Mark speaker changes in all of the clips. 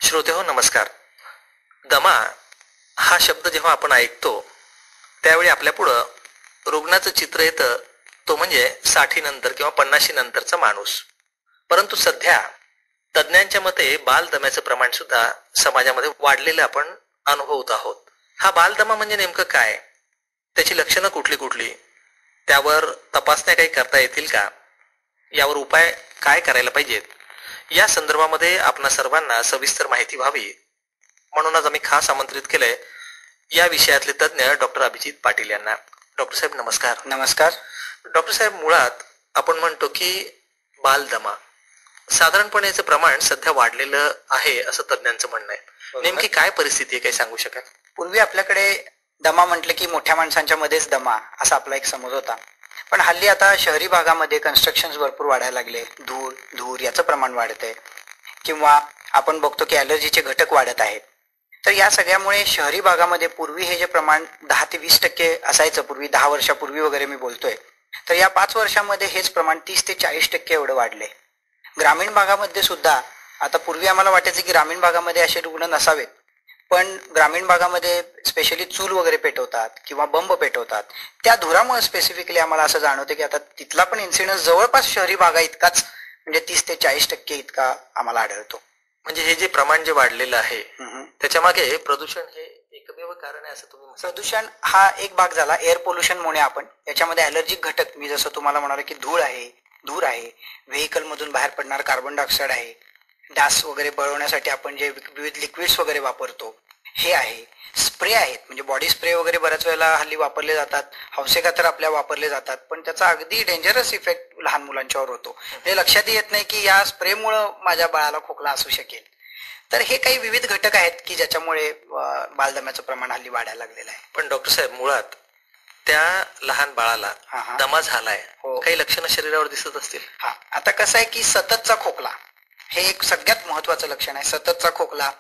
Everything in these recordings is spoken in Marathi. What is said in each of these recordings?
Speaker 1: श्रोते हो नमस्कार. दमा हा शब्द जेव्हा आपण ऐकतो त्यावेळी आपल्यापुढं रुग्णाचं चित्र येतं, तो म्हणजे 60 नंतर किंवा 50 नंतरचा माणूस. परंतु सध्या तज्ज्ञांच्या मते बालदम्याचं प्रमाण सुद्धा समाजामध्ये वाढलेलं आपण अनुभवत आहोत. हा बालदमा म्हणजे नेमकं काय, त्याची लक्षणं कुठली कुठली, त्यावर तपासण्या काही करता येतील का, यावर उपाय काय करायला पाहिजेत, या संदर्भामध्ये आपणा सर्वांना सविस्तर माहिती व्हावी म्हणूनच आम्ही खास आमंत्रित केलंय या विषयातले तज्ज्ञ डॉक्टर अभिजित पाटील यांना. डॉक्टर साहेब नमस्कार.
Speaker 2: नमस्कार.
Speaker 1: डॉक्टर साहेब, मुळात आपण म्हणतो की बालदमा साधारणपणे याचं प्रमाण सध्या वाढलेलं आहे असं तज्ज्ञांचं म्हणणं आहे. नेमकी काय परिस्थिती आहे, काही सांगू शकाल?
Speaker 2: पूर्वी आपल्याकडे दमा म्हटलं की मोठ्या माणसांच्या मध्येच दमा असा आपला एक समज होता. पण हल्ली आता शहरी भागामध्ये कन्स्ट्रक्शन भरपूर वाढायला लागले, धूर याचं प्रमाण वाढतंय, किंवा आपण बघतो की ॲलर्जीचे घटक वाढत आहेत. तर या सगळ्यामुळे शहरी भागामध्ये पूर्वी हे जे प्रमाण 10 ते 20% असायचं, पूर्वी 10 वर्षापूर्वी वगैरे मी बोलतोय, तर या 5 वर्षामध्ये हेच प्रमाण 30 ते 40% एवढं वाढले. ग्रामीण भागामध्ये सुद्धा आता पूर्वी आम्हाला वाटायचं की ग्रामीण भागामध्ये असे रुग्ण नसावेत, पण ग्रामीण भागामध्ये स्पेशली चूल वगैरे पेटवतात किंवा बंब पेटवतात, त्या धुरामुळे स्पेसिफिकली आम्हाला असं जाणवतं की आता तिथला पण इन्सिडन्स जवळपास शहरी भागा इतकाच, म्हणजे 30 ते 40% इतका आम्हाला आढळतो.
Speaker 1: म्हणजे हे जे प्रमाण जे वाढलेलं आहे त्याच्या मागे प्रदूषण हे एकमेव कारण आहे असं तुम्ही म्हणता?
Speaker 2: प्रदूषण हा एक भाग झाला. एअर पोल्युशन मुळे आपण याच्यामध्ये ॲलर्जिक घटक, मी जसं तुम्हाला म्हणालो की धूळ आहे, व्हेकल मधून बाहेर पडणार कार्बन डायऑक्साईड आहे, डास वगैरे पळवण्यासाठी आपण जे विविध लिक्विड्स वगैरे वापरतो हे आहे, स्प्रे आहेत, म्हणजे बॉडी स्प्रे वगैरे बऱ्याच वेळेला हल्ली वापरले जातात, हौसेखातर आपल्या वापरले जातात, पण त्याचा अगदी डेंजरस इफेक्ट लहान मुलांच्यावर होतो. म्हणजे लक्षात येत नाही की या स्प्रेमुळं माझ्या बाळाला खोकला असू शकेल. तर हे काही विविध घटक आहेत की ज्याच्यामुळे बालदम्याचं प्रमाण हल्ली वाढायला लागलेलं आहे.
Speaker 1: पण डॉक्टर साहेब, मुळात त्या लहान बाळाला दमा झालाय, काही लक्षणं शरीरावर दिसत असतील?
Speaker 2: हा, आता कसं आहे की सततचा खोकला हे एक सगळ्यात महत्वाचं लक्षण आहे. सततचा खोकला,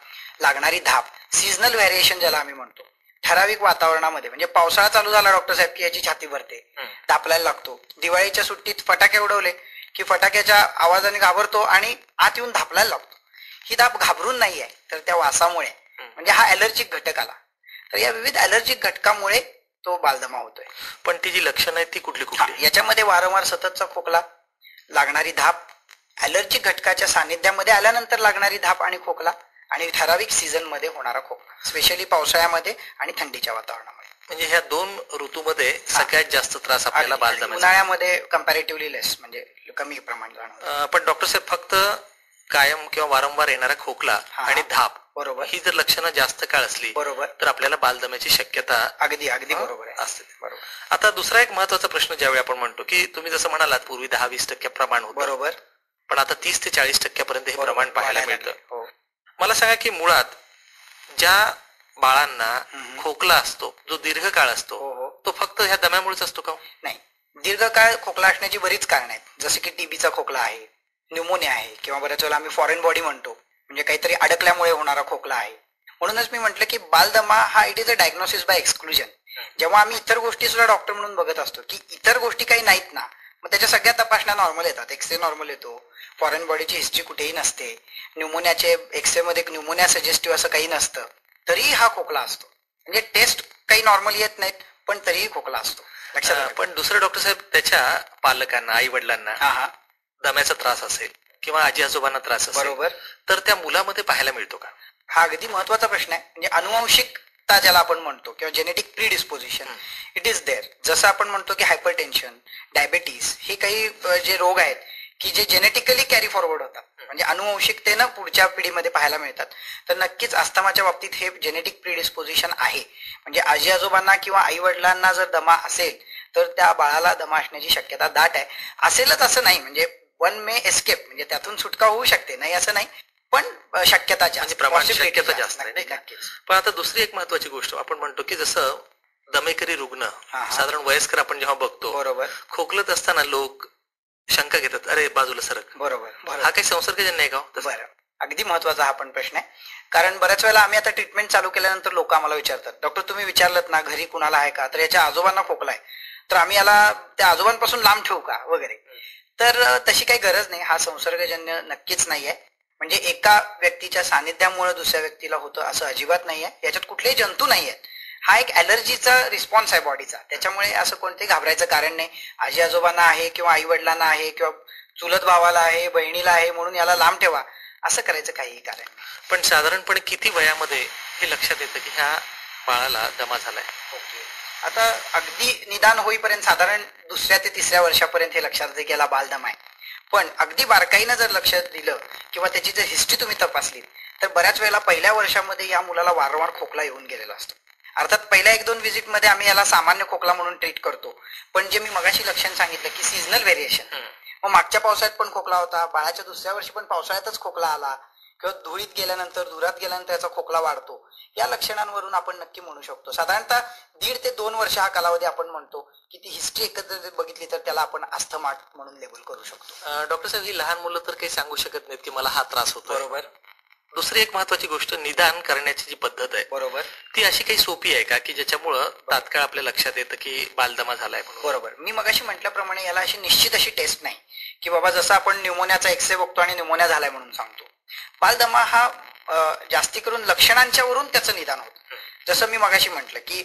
Speaker 2: लागणारी धाप, सीझनल व्हेरिएशन ज्याला आम्ही म्हणतो, ठराविक वातावरणामध्ये, म्हणजे पावसाळा चालू झाला डॉक्टर साहेब की याची छाती भरते, तापलायला लागतो. दिवाळीच्या सुट्टीत फटाके उडवले की फटाक्याच्या आवाजाने घाबरतो आणि आत येऊन धापलायला लागतो. ही धाप घाबरून नाही आहे, तर त्या वासामुळे, म्हणजे हा ॲलर्जिक घटक आला. तर या विविध ॲलर्जिक घटकामुळे तो बालदमा होतोय.
Speaker 1: पण ती जी लक्षणं आहेत ती कुठली कुठली?
Speaker 2: याच्यामध्ये वारंवार सततचा खोकला, लागणारी धाप, ॲलर्जिक घटकाच्या सानिध्यामध्ये आल्यानंतर लागणारी धाप आणि खोकला, आणि ठराविक सीझन मध्ये होणारा खोकला, स्पेशली पावसाळ्यामध्ये आणि थंडीच्या वातावरणामध्ये.
Speaker 1: म्हणजे ह्या 2 ऋतूमध्ये सगळ्यात जास्त त्रास आपल्याला बालदम्याचा.
Speaker 2: उन्हाळ्यामध्ये कंपॅरेटिव्हली लेस, म्हणजे कमी प्रमाण जाणवतं.
Speaker 1: पण डॉक्टर साहेब, फक्त कायम किंवा वारंवार येणारा खोकला आणि धाप,
Speaker 2: बरोबर,
Speaker 1: ही जर लक्षणं जास्त काळ असली
Speaker 2: बरोबर,
Speaker 1: तर आपल्याला बालदम्याची शक्यता
Speaker 2: अगदी बरोबर असते. बरोबर.
Speaker 1: आता दुसरा एक महत्वाचा प्रश्न, ज्यावेळी आपण म्हणतो की तुम्ही जसं म्हणालात पूर्वी 10-20% प्रमाण होतं,
Speaker 2: बरोबर,
Speaker 1: पण आता 30 ते 40% पर्यंत हे प्रमाण पाहायला मिळतं. मला सांगा की मुळात ज्या बाळांना खोकला असतो, जो दीर्घकाळ असतो, तो फक्त ह्या दम्यामुळेच असतो का?
Speaker 2: नाही, दीर्घकाळ खोकला असण्याची बरीच कारण आहेत. जसे की टीबीचा खोकला आहे, न्यूमोनिया आहे, किंवा बऱ्याच वेळेला आम्ही फॉरेन बॉडी म्हणतो, म्हणजे काहीतरी अडकल्यामुळे होणारा खोकला आहे. म्हणूनच मी म्हटलं की बालदमा हा it is a diagnosis by exclusion. जेव्हा आम्ही इतर गोष्टी सुद्धा डॉक्टर म्हणून बघत असतो की इतर गोष्टी काही नाहीत ना, मग त्याच्या सगळ्या तपासण्या नॉर्मल येतात. एक्सरे नॉर्मल येतो, फॉरेन बॉडीची हिस्ट्री कुठेही नसते, न्यूमोनियाचे एक्सरे मध्ये न्यूमोनिया सजेस्टिव्ह असं काही नसतं, तरीही हा खोकला असतो. म्हणजे टेस्ट काही नॉर्मल येत नाहीत, पण तरीही खोकला असतो. लक्षात.
Speaker 1: पण दुसरं डॉक्टर साहेब, त्याच्या पालकांना, आई वडिलांना दम्याचा त्रास असेल किंवा आजी आजोबांना त्रास असेल, बरोबर, तर त्या मुलामध्ये पाहायला मिळतो का?
Speaker 2: हा अगदी महत्वाचा प्रश्न आहे. म्हणजे अनुवंशिकता ज्याला आपण म्हणतो, किंवा genetic predisposition, it is there. जसं आपण म्हणतो की हायपरटेन्शन, डायबेटीस, हे काही जे रोग आहेत की जे जेनेटिकली कॅरी फॉरवर्ड होतात, म्हणजे अनुवंशिकतेनं पुढच्या पिढीमध्ये पाहायला मिळतात, तर नक्कीच अस्थमाच्या बाबतीत हे जेनेटिक प्रीडिस्पोजिशन आहे. म्हणजे आजी आजोबांना किंवा आई वडिलांना जर दमा असेल तर त्या बाळाला दमा असण्याची शक्यता दाट आहे. असेलच असं नाही, म्हणजे वन मे एस्केप, म्हणजे त्यातून सुटका होऊ शकते, नाही असं नाही, पण शक्यता जास्त,
Speaker 1: शक्यता जास्त आहे, नाही का? पण आता दुसरी एक महत्वाची गोष्ट आपण म्हणतो की जसं दमेकरी रुग्ण, साधारण वयस्कर आपण जेव्हा बघतो, बरोबर, खोकलत असताना लोक शंका घेतात, अरे बाजूला सरक.
Speaker 2: बरोबर,
Speaker 1: हा काही संसर्गजन्य आहे का?
Speaker 2: बरं, अगदी महत्वाचा हा पण प्रश्न आहे. कारण बऱ्याच वेळेला आम्ही आता ट्रीटमेंट चालू केल्यानंतर लोक आम्हाला विचारतात, डॉक्टर तुम्ही विचारलं ना घरी कुणाला आहे का, तर याच्या आजोबांना खोकलाय, तर आम्ही याला त्या आजोबांपासून लांब ठेवू का वगैरे. तर तशी काही गरज नाही, हा संसर्गजन्य नक्कीच नाही आहे. म्हणजे एका व्यक्तीच्या सानिध्यामुळे दुसऱ्या व्यक्तीला होतं असं अजिबात नाहीये. याच्यात कुठलेही जंतू नाहीये. हा एक ॲलर्जीचा रिस्पॉन्स आहे बॉडीचा. त्याच्यामुळे असं कोणते घाबरायचं कारण नाही. आजी आजोबांना आहे किंवा आई वडिलांना आहे किंवा चुलत भावाला आहे, बहिणीला आहे म्हणून याला लांब ठेवा असं करायचं काहीही कारण नाही.
Speaker 1: पण साधारणपणे किती वयामध्ये हे लक्षात येतं की ह्या बाळाला दमा झालाय?
Speaker 2: ओके. आता अगदी निदान होईपर्यंत साधारण 2ऱ्या ते 3ऱ्या वर्षापर्यंत हे लक्षात येते की याला बालदमा आहे. पण अगदी बारकाईनं जर लक्ष दिलं किंवा त्याची जर हिस्ट्री तुम्ही तपासली तर बऱ्याच वेळेला पहिल्या वर्षामध्ये या मुलाला वारंवार खोकला येऊन गेलेला असतो. अर्थात पहिल्या 1-2 व्हिजिटमध्ये आम्ही याला सामान्य खोकला म्हणून ट्रीट करतो. पण जे मी मगाशी लक्षण सांगितलं की सीझनल व्हेरिएशन, मग मागच्या पावसाळ्यात पण खोकला होता, बाळाच्या 2ऱ्या वर्षी पण पावसाळ्यातच खोकला आला किंवा धुळीत गेल्यानंतर धुरात गेल्यानंतर याचा खोकला वाढतो, या लक्षणांवरून आपण नक्की म्हणू शकतो. साधारणतः 1.5 ते 2 वर्ष हा कालावधी आपण म्हणतो की ती हिस्ट्री एकत्र बघितली तर त्याला आपण अस्थमा म्हणून लेबल करू शकतो.
Speaker 1: डॉक्टर साहेब, ही लहान मुलं तर काही सांगू शकत नाहीत की मला हा त्रास होतो.
Speaker 2: बरोबर.
Speaker 1: दुसरी एक महत्वाची गोष्ट, निदान करण्याची जी पद्धत आहे
Speaker 2: बरोबर,
Speaker 1: ती अशी काही सोपी आहे का की ज्याच्यामुळं तात्काळ आपल्या लक्षात येतं की बालदमा झालाय म्हणून?
Speaker 2: बरोबर. मी मगाशी म्हटल्याप्रमाणे याला अशी निश्चित अशी टेस्ट नाही की बाबा जसं आपण न्यूमोनियाचा एक्सरे बघतो आणि न्यूमोनिया झालाय म्हणून सांगतो. बालदमा हा जास्ती करून लक्षणांच्या वरून त्याचं निदान होतं. जसं मी मगाशी म्हटलं की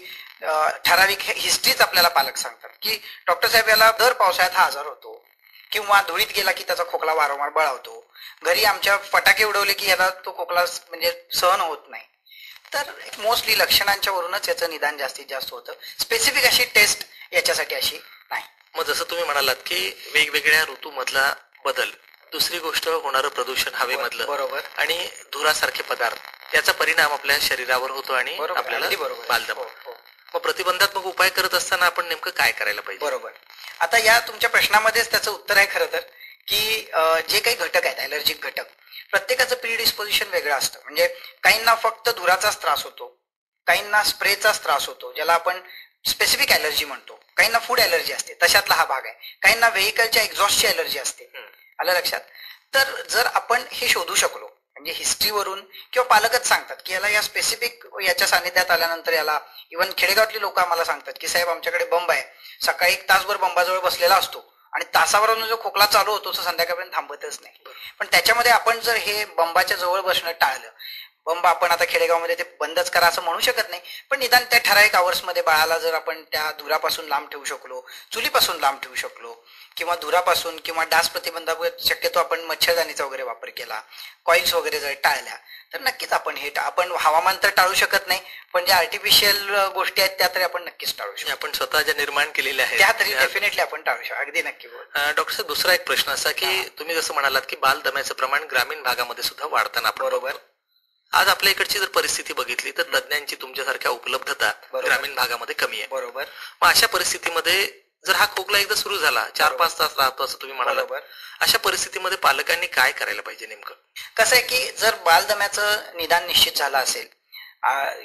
Speaker 2: ठराविक हिस्ट्रीच आपल्याला पालक सांगतात की डॉक्टर साहेब याला दर पावसाळ्यात हा आजार होतो किंवा धुळीत गेला की त्याचा खोकला वारंवार बळावतो, घरी आमच्या फटाके उडवले की याला तो खोकला म्हणजे सहन होत नाही. तर मोस्टली लक्षणांच्या वरूनच याचं निदान जास्तीत जास्त होतं. स्पेसिफिक अशी टेस्ट याच्यासाठी अशी नाही.
Speaker 1: मग जसं तुम्ही म्हणालात की वेगवेगळ्या ऋतूमधला बदल, दुसरी गोष्ट होणारं प्रदूषण हवेमधलं,
Speaker 2: बरोबर,
Speaker 1: आणि धुरासारखे पदार्थ, याचा परिणाम आपल्या शरीरावर होतो आणि आपल्याला बालदमा. मग प्रतिबंधात्मक उपाय करत असताना आपण नेमकं काय करायला पाहिजे?
Speaker 2: बरोबर. आता या तुमच्या प्रश्नामध्येच त्याचं उत्तर आहे खरं तर की जे काही घटक आहेत ॲलर्जिक घटक, प्रत्येकाचं प्रिडिस्पोजिशन वेगळं असतं. म्हणजे काहींना फक्त धुराचाच त्रास होतो, काहींना स्प्रेचाच त्रास होतो ज्याला आपण स्पेसिफिक ॲलर्जी म्हणतो, काहींना फूड ॲलर्जी असते, तशातला हा भाग आहे, काहींना व्हेकलच्या एक्झॉस्टची ॲलर्जी असते. आलं लक्षात? तर जर आपण हे शोधू शकलो म्हणजे हिस्ट्रीवरून किंवा पालकच सांगतात की याला या स्पेसिफिक याच्या सानिध्यात आल्यानंतर याला, इव्हन खेडेगावातली लोक आम्हाला सांगतात की साहेब आमच्याकडे बंब आहे, सकाळी 1 तासभर बंबाजवळ बसलेला असतो आणि तासावरून जो खोकला चालू होतो तो संध्याकाळपर्यंत थांबतच नाही. पण त्याच्यामध्ये आपण जर हे बंबाच्या जवळ बसणं टाळलं, बंब आपण आता खेडेगावमध्ये ते बंदच करा असं म्हणू शकत नाही, पण निदान त्या ठराविक आवर्समध्ये बाळाला जर आपण त्या धुरापासून लांब ठेवू शकलो, चुलीपासून लांब ठेवू शकलो किंवा धुरापासून किंवा डास प्रतिबंधात्मक शक्यतो आपण मच्छरदाणीचा वगैरे वापर केला, कॉइल्स वगैरे जर टाळल्या तर नक्कीच आपण आपण हवामान तर टाळू शकत नाही, पण ज्या आर्टिफिशियल गोष्टी आहेत त्या तरी आपण नक्कीच टाळू शकतो.
Speaker 1: आपण स्वतः ज्या निर्माण केलेल्या आहेत
Speaker 2: त्या तरी डेफिनेटली आपण टाळू शकतो. अगदी नक्की.
Speaker 1: डॉक्टर साहेब, दुसरा एक प्रश्न असा की तुम्ही जसं म्हणालात की बालदम्याचं प्रमाण ग्रामीण भागामध्ये सुद्धा वाढताना आपण
Speaker 2: बरोबर.
Speaker 1: आज आपल्या इकडची जर परिस्थिती बघितली तर तज्ञांची तुमच्यासारख्या उपलब्धता ग्रामीण भागामध्ये कमी आहे.
Speaker 2: बरोबर.
Speaker 1: मग अशा परिस्थितीमध्ये जर हा खोकला एकदा सुरू झाला, 4-5 तास राहतो असं तुम्ही म्हणाला, अशा परिस्थितीमध्ये पालकांनी काय करायला पाहिजे नेमकं?
Speaker 2: कसं आहे की जर बालदम्याचं निदान निश्चित झालं असेल,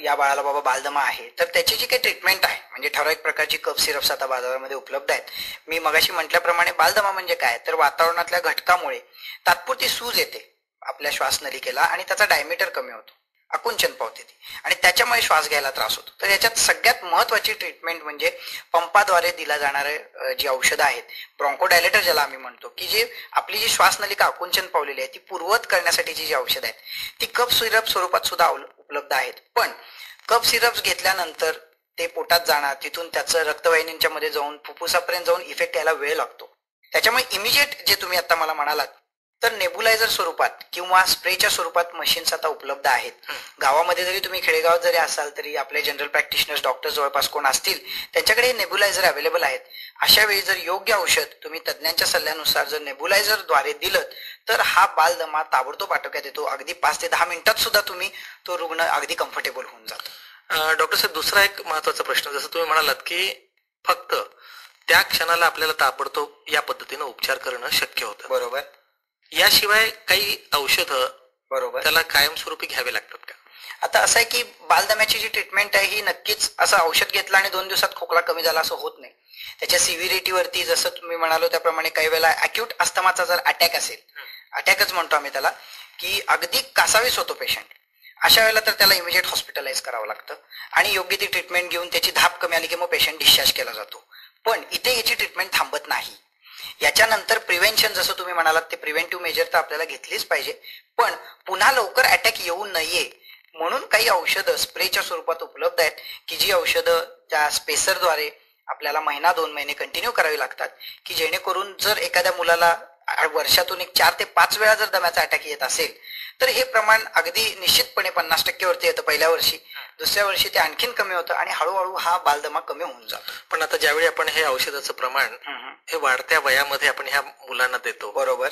Speaker 2: या बाळाला बाबा बालदमा आहे, तर त्याची जी काही ट्रीटमेंट आहे म्हणजे ठराविक प्रकारची कफ सिरप्स आता बाजारामध्ये उपलब्ध आहेत. मी मगाशी म्हटल्याप्रमाणे बालदमा म्हणजे काय, तर वातावरणातल्या घटकामुळे तात्पुरती सूज येते आपल्या श्वासनलिकेला आणि त्याचा डायमीटर कमी होतो, आकुंचन पावते ती, आणि त्याच्यामुळे श्वास घ्यायला त्रास होतो. तर याच्यात सगळ्यात महत्वाची ट्रीटमेंट म्हणजे पंपाद्वारे दिला जाणारे जी औषधं आहेत, ब्रॉन्कोडायलेटर ज्याला आम्ही म्हणतो, की जे आपली जी श्वासनलिका आकुंचन पावलेली आहे ती पूर्ववत करण्यासाठीची जी औषधं आहेत ती कफ सिरप स्वरूपात सुद्धा उपलब्ध आहेत. पण कफ सिरप्स घेतल्यानंतर ते पोटात जाणार, तिथून त्याचं रक्तवाहिनींच्या मध्ये जाऊन फुफ्फुसापर्यंत जाऊन इफेक्ट यायला वेळ लागतो. त्याच्यामुळे इमिजिएट जे तुम्ही आता मला म्हणालात तर नेबुलायझर स्वरूपात किंवा स्प्रेच्या स्वरूपात मशीन्स आता उपलब्ध आहेत. गावामध्ये जरी तुम्ही खेडेगावात जरी असाल तरी आपले जनरल प्रॅक्टिशनर्स डॉक्टर जवळपास कोण असतील त्यांच्याकडे नेबुलायझर अवेलेबल आहेत. अशा वेळी जर योग्य औषध तुम्ही तज्ञांच्या सल्ल्यानुसार जर नेबुलायझर द्वारे दिलं तर हा बालदमा ताबडतोब आटोक्यात येतो. अगदी 5 ते 10 मिनिटात सुद्धा तुम्ही तो रुग्ण अगदी कम्फर्टेबल होऊन जातो.
Speaker 1: डॉक्टर साहेब, दुसरा एक महत्वाचा प्रश्न, जसं तुम्ही म्हणालात की फक्त त्या क्षणाला आपल्याला ताबडतोब या पद्धतीनं उपचार करणं शक्य होतं.
Speaker 2: बरोबर.
Speaker 1: याशिवाय काही औषधं
Speaker 2: बरोबर
Speaker 1: त्याला कायमस्वरूपी घ्यावे लागतात का?
Speaker 2: आता असं आहे की बालदम्याची जी ट्रीटमेंट आहे ही नक्कीच असं औषध घेतलं आणि 2 दिवसात खोकला कमी झाला असं होत नाही. त्याच्या सिव्हिरिटीवरती जसं तुम्ही म्हणालो त्याप्रमाणे काही वेळेला अॅक्यूट अस्थमाचा जर अटॅक असेल, अटॅकच म्हणतो आम्ही त्याला, की अगदी कासावीस होतो पेशंट, अशा वेळेला तर त्याला इमिजिएट हॉस्पिटलाइज करावं लागतं आणि योग्य ती ट्रीटमेंट घेऊन त्याची धाप कमी आली की मग पेशंट डिस्चार्ज केला जातो. पण इथे याची ट्रीटमेंट थांबत नाही. याच्यानंतर प्रिव्हेन्शन जसं तुम्ही म्हणालात ते प्रिव्हेंटिव्ह मेजर तर आपल्याला घेतलीच पाहिजे, पण पुन्हा लवकर अटॅक येऊ नये म्हणून काही औषधं स्प्रेच्या स्वरूपात उपलब्ध आहेत की जी औषधं त्या स्पेसरद्वारे आपल्याला 1-2 महिने कंटिन्यू करावी लागतात, की जेणेकरून जर एखाद्या मुलाला वर्षातून 4 ते 5 वेळा जर दम्याचा अटॅक येत असेल तर हे प्रमाण अगदी निश्चितपणे 50% वरती येतं पहिल्या वर्षी, दुसऱ्या वर्षी ते आणखीन कमी होतं आणि हळूहळू हा बालदमा कमी होऊन जातो.
Speaker 1: पण आता ज्यावेळी आपण हे औषधाचं प्रमाण हे वाढत्या वयामध्ये आपण ह्या मुलांना देतो,
Speaker 2: बरोबर,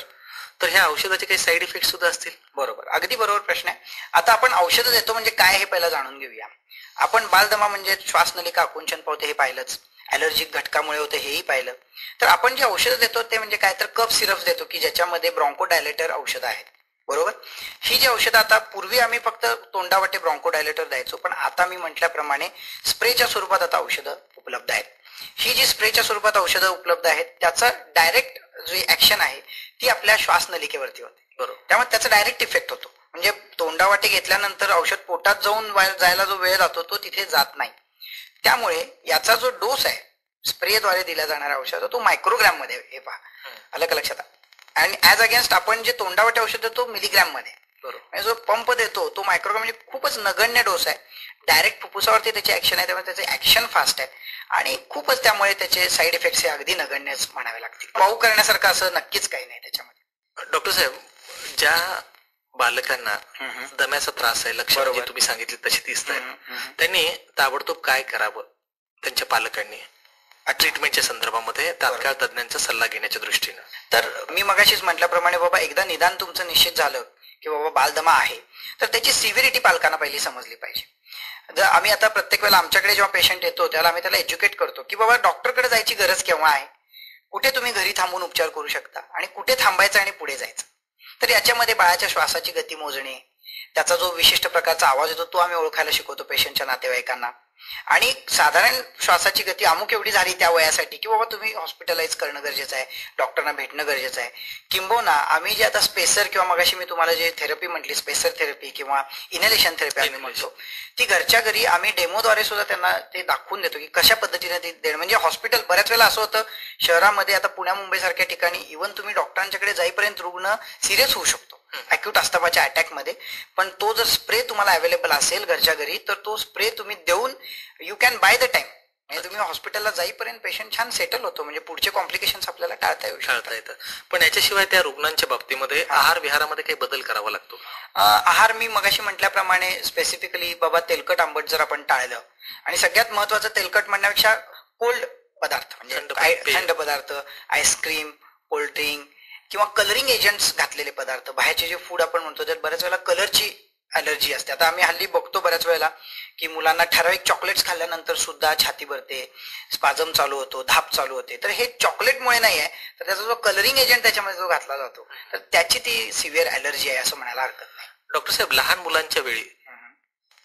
Speaker 1: तर ह्या औषधाचे काही साईड इफेक्ट सुद्धा असतील?
Speaker 2: बरोबर, अगदी बरोबर प्रश्न आहे. आता आपण औषधं देतो म्हणजे काय हे पहिला जाणून घेऊया. आपण बालदमा म्हणजे श्वासनलिका आकुंचन पावते हे पाहिलंच, ॲलर्जिक घटकामुळे होतं हेही पाहिलं. तर आपण जे औषधं देतो ते म्हणजे काय, तर कफ सिरप देतो की ज्याच्यामध्ये ब्रॉन्कोडायलेटर औषधं आहेत, बरोबर. ही जी औषधं आता पूर्वी आम्ही फक्त तोंडावाटे ब्रॉन्कोडायलेटर द्यायचो, पण आता मी म्हटल्याप्रमाणे स्प्रेच्या स्वरूपात आता औषधं उपलब्ध आहेत. ही जी स्प्रेच्या स्वरूपात औषधं उपलब्ध आहेत त्याचा डायरेक्ट जी ऍक्शन आहे ती आपल्या श्वासनलिकेवरती होते,
Speaker 1: बरोबर.
Speaker 2: त्यामुळे त्याचा डायरेक्ट इफेक्ट होतो. म्हणजे तोंडावाटे घेतल्यानंतर औषध पोटात जाऊन जायला जो वेळ जातो तो तिथे जात नाही. त्यामुळे याचा जो डोस आहे स्प्रेद्वारे दिला जाणारा औषध तो मायक्रोग्रॅम मध्ये, हे पहा, आलं का लक्षात. आणि ऍज अगेन्स्ट आपण जे तोंडावाटे औषध देतो मिलीग्रॅम मध्ये, म्हणजे जो पंप देतो तो मायक्रोग्रॅम, म्हणजे खूपच नगण्य डोस आहे. डायरेक्ट फुफ्फुसावरती त्याची ऍक्शन आहे, त्यामुळे त्याचे ऍक्शन फास्ट आहे आणि खूपच त्यामुळे त्याचे साईड इफेक्ट्स हे अगदी नगण्यच म्हणावे लागतील. पाऊ करण्यासारखं असं नक्कीच काही नाही त्याच्यामध्ये.
Speaker 1: डॉक्टर साहेब, ज्या बालकांना दम्याचा त्रास आहे, लक्षणं जे तुम्ही सांगितली तशी दिसत आहेत, त्यांनी ताबडतोब काय करावं त्यांच्या पालकांनी ट्रीटमेंटच्या संदर्भामध्ये तात्काळ तज्ञांचा सल्ला घेण्याच्या दृष्टीनं?
Speaker 2: तर मी मगाशीच म्हटल्याप्रमाणे बाबा एकदा निदान तुमचं निश्चित झालं की बाबा बालदमा आहे तर त्याची सिव्हिरिटी पालकांना पहिली समजली पाहिजे. जर आम्ही आता प्रत्येक वेळेला आमच्याकडे जेव्हा पेशंट येतो त्याला आम्ही त्याला एज्युकेट करतो की बाबा डॉक्टरकडे जायची गरज केव्हा आहे, कुठे तुम्ही घरी थांबून उपचार करू शकता आणि कुठे थांबायचं आणि पुढे जायचं. तर याच्यामध्ये बाळाच्या श्वासाची गती मोजणे, त्याचा जो विशिष्ट प्रकारचा आवाज येतो तो आम्ही ओळखायला शिकवतो पेशंटच्या नातेवाईकांना. आणि साधारण श्वासाची गती अमुक एवढी झाली त्या वयासाठी की बाबा तुम्ही हॉस्पिटलाइज करणं गरजेचं आहे, डॉक्टरना भेटणं गरजेचं आहे. किंबहुना आम्ही जे आता स्पेसर किंवा मगाशी मी तुम्हाला जे थेरपी म्हटली स्पेसर थेरपी किंवा इनहेलेशन थेरपी आम्ही म्हणतो, ती घरच्या घरी आम्ही डेमोद्वारे सुद्धा त्यांना ते दाखवून देतो की कशा पद्धतीने ते देणं. म्हणजे हॉस्पिटल बऱ्याच वेळेला असं होतं शहरामध्ये, आता पुण्या मुंबई सारख्या ठिकाणी इव्हन तुम्ही डॉक्टरांच्याकडे जाईपर्यंत रुग्ण सिरियस होऊ शकतो अॅक्यूट अस्थमाच्या अटॅक मध्ये, पण तो जर स्प्रे तुम्हाला अवेलेबल असेल घरच्या घरी तर तो स्प्रे तुम्ही देऊन you can by the time, म्हणजे तुम्ही हॉस्पिटलला जाईपर्यंत पेशंट छान सेटल होतो, म्हणजे पुढचे कॉम्प्लिकेशन्स आपल्याला टाळता येतं.
Speaker 1: पण याच्याशिवाय त्या रुग्णांच्या बाबतीमध्ये आहार विहारामध्ये काही बदल करावा लागतो?
Speaker 2: आहार मी मगाशी म्हटल्याप्रमाणे स्पेसिफिकली बाबा तेलकट आंबट जर आपण टाळलं, आणि सगळ्यात महत्वाचं तेलकट म्हणण्यापेक्षा कोल्ड पदार्थ म्हणजे थंड पदार्थ, आईस्क्रीम, कोल्ड्रिंक किंवा कलरिंग एजंट्स घातलेले पदार्थ, बाहेरचे जे फूड आपण म्हणतो त्यात बऱ्याच वेळेला कलरची अलर्जी असते. आता आम्ही हल्ली बघतो बऱ्याच वेळेला की मुलांना ठराविक चॉकलेट्स खाल्ल्यानंतर सुद्धा छाती भरते, स्पाझम चालू होतो, धाप चालू होते. तर हे चॉकलेटमुळे नाही आहे, तर त्याचा जो कलरिंग एजंट त्याच्यामध्ये जो घातला जातो तर त्याची ती सिव्हिअर अलर्जी आहे असं म्हणायला हरकत नाही.
Speaker 1: डॉक्टर साहेब, लहान मुलांच्या वेळी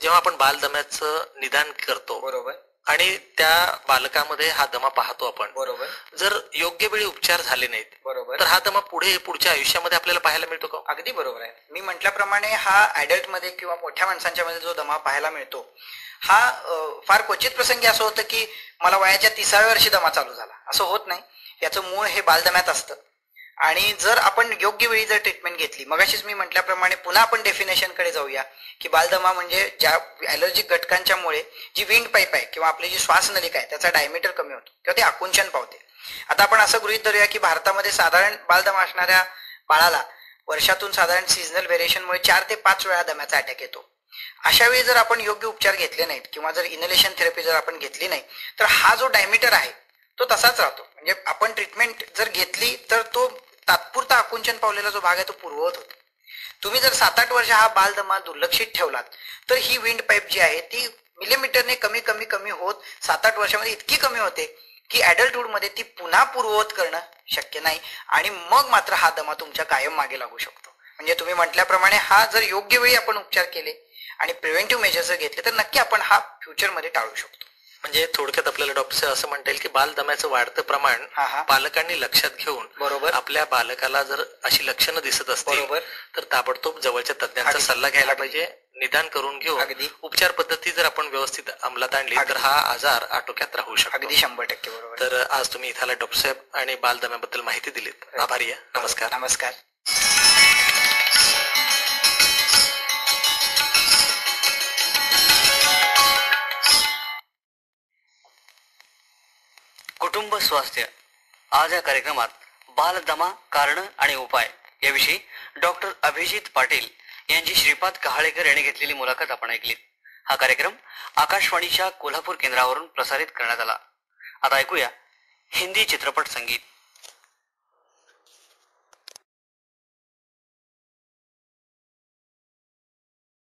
Speaker 1: जेव्हा आपण बालदम्याचं निदान करतो,
Speaker 2: बरोबर,
Speaker 1: आणि त्या बालकामध्ये हा दमा पाहतो आपण,
Speaker 2: बरोबर,
Speaker 1: जर योग्य वेळी उपचार झाले नाहीत,
Speaker 2: बरोबर,
Speaker 1: तर हा दमा पुढच्या आयुष्यामध्ये आपल्याला पाहायला मिळतो का?
Speaker 2: अगदी बरोबर आहे. मी म्हटल्याप्रमाणे हा ऍडल्ट मध्ये किंवा मोठ्या माणसांच्या मध्ये जो दमा पाहायला मिळतो हा फार क्वचित प्रसंगी असं होतं की मला वयाच्या 30व्या वर्षी दमा चालू झाला, असं होत नाही. याचं मूळ हे बालदम्यात असतं आणि जर आपण योग्य वेळी जर ट्रीटमेंट घेतली, मगाशीच मी म्हटल्याप्रमाणे पुन्हा आपण डेफिनेशन कडे जाऊया की बालदमा म्हणजे ज्या ॲलर्जिक घटकांच्यामुळे जी विंड पाईप आहे किंवा आपली जी श्वासनलिका आहे त्याचा डायमीटर कमी होतो किंवा ते आकुंचन पावते. आता आपण असं गृहीत धरूया की भारतामध्ये साधारण बालदमा असणाऱ्या बाळाला वर्षातून साधारण सीझनल व्हेरिएशनमुळे 4 ते 5 वेळा दम्याचा अटॅक येतो. अशा वेळी जर आपण योग्य उपचार घेतले नाहीत किंवा जर इनहेलेशन थेरपी जर आपण घेतली नाही तर हा जो डायमीटर आहे तो तसाच राहतो. म्हणजे आपण ट्रीटमेंट जर घेतली तर तो तात्पुरता आकुंचन पावलेला जो भाग आहे तो पूर्ववत होतो. तुम्ही जर 7-8 वर्ष हा बालदमा दुर्लक्षित ठेवलात तर ही विंड पाईप जी आहे ती मिलीमीटरने कमी कमी कमी होत 7-8 वर्षामध्ये इतकी कमी होते की ऍडल्टहुड मध्ये ती पुन्हा पूर्ववत करणं शक्य नाही आणि मग मात्र हा दमा तुमच्या कायम मागे लागू शकतो. म्हणजे तुम्ही म्हटल्याप्रमाणे हा जर योग्य वेळी आपण उपचार केले आणि प्रिव्हेंटिव्ह मेजर्स घेतले तर नक्की आपण हा फ्युचरमध्ये टाळू शकतो.
Speaker 1: म्हणजे थोडक्यात आपल्याला डॉक्टर साहेब असं म्हणता येईल की बालदम्याचं वाढतं प्रमाण पालकांनी लक्षात घेऊन,
Speaker 2: बरोबर,
Speaker 1: आपल्या बालकाला जर अशी लक्षणं दिसत असतील
Speaker 2: बरोबर
Speaker 1: तर ताबडतोब जवळच्या तज्ञांचा सल्ला घ्यायला पाहिजे, निदान करून घेऊन
Speaker 2: अगदी.
Speaker 1: उपचार पद्धती जर आपण व्यवस्थित अंमलात आणली तर हा आजार आटोक्यात राहू शकतो.
Speaker 2: अगदी 100% बरोबर.
Speaker 1: तर आज तुम्ही इथं डॉक्टर साहेब आणि बालदम्याबद्दल माहिती दिलीत. आभारी आहे. नमस्कार.
Speaker 2: नमस्कार.
Speaker 3: कुटुंब स्वास्थ्य. आज या कार्यक्रमात बालदमा कारण आणि उपाय याविषयी डॉक्टर अभिजित पाटील यांची श्रीपाद कहाळेकर यांनी घेतलेली मुलाखत आपण ऐकली. हा कार्यक्रम आकाशवाणीच्या कोल्हापूर केंद्रावरून प्रसारित करण्यात आला. आता ऐकूया हिंदी चित्रपट संगीत.